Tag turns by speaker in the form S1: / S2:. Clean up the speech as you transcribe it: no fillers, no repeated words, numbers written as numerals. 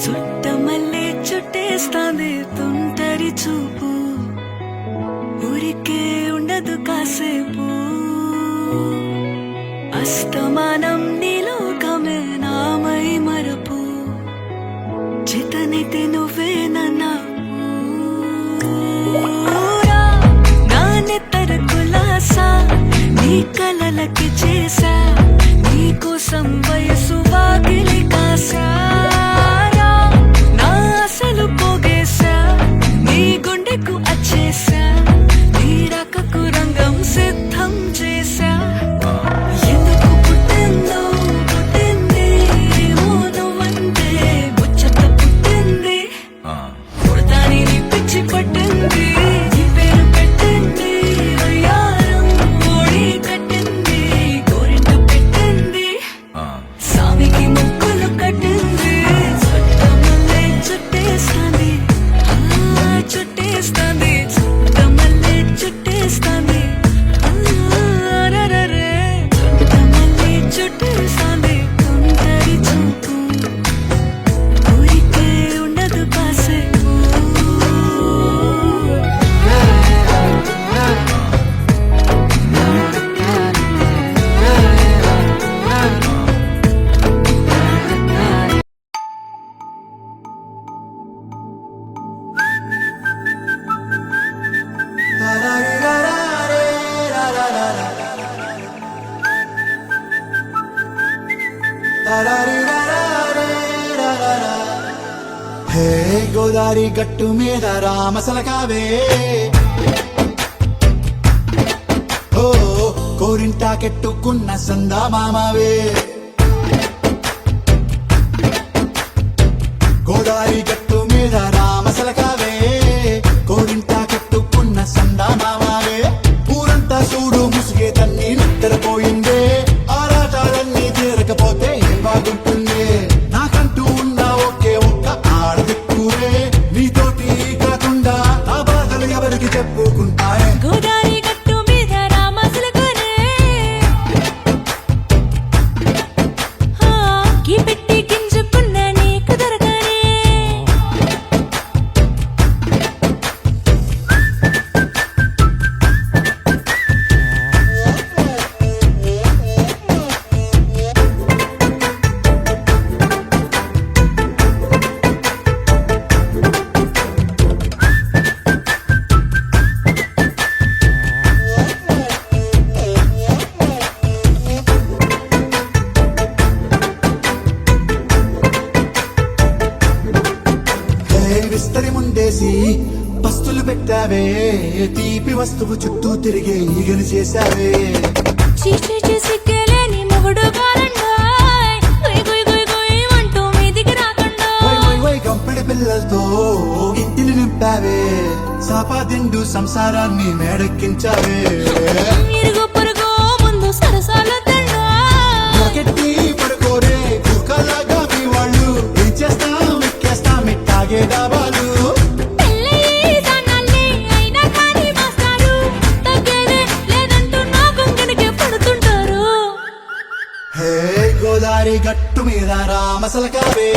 S1: చుట్టమల్లే చుట్టేస్తాంది తుంటరి చూపు, ఊరికే ఉండదు కాసేపు. అస్తమానం నీలోకమే నామై మరపు, చితనైతే నువ్వే నన్నా నానెత్తర కులాసా నీ కలలకి చేసా, నీ కోసం వయసు వాకిలి కాసా.
S2: హే గోదారి గట్టు మీద రామసలకావే, ఓ కోరింటా కెట్టుకున్న సందా మామావే. గోదారి గట్టు మీద రామసలకావే, కోరింటా కెట్టుకున్న సందా మామావే. ఊరంతా చూడు ముసిగే తన్ని నిద్రపోయిందే, ఆరాటాలన్నీ తీరకపోతే ఏం బాగుంటుంది. నాకంటూ ఉన్న ఒకే ఒక్క ఆడదిక్కురే, నీతోటి కాకుండా ఆ బాధలు ఎవరికి చెప్పుకుంటాయే.
S1: గోదారి గట్టు మీద రామసలకనే, పెట్టి గింజుకున్న నీకు దొరకనే.
S2: విస్తరి ముందేసి పస్తులు పెట్టావే, తీపి వస్తువు చుట్టూ తిరిగే ఈగలు చేశావే. గంపెడి పిల్లలతో ఇంటిని నింపావే, సాపాదిండు సంసారాన్ని మేడెక్కించావే. పడుకోరే కుక్కలాగా మీ వాళ్ళు, ఏం చేస్తాం ఎక్కేస్తాం ఇట్టాగే డాబాలు. గోదారి గట్టు మీద రామసలకావే.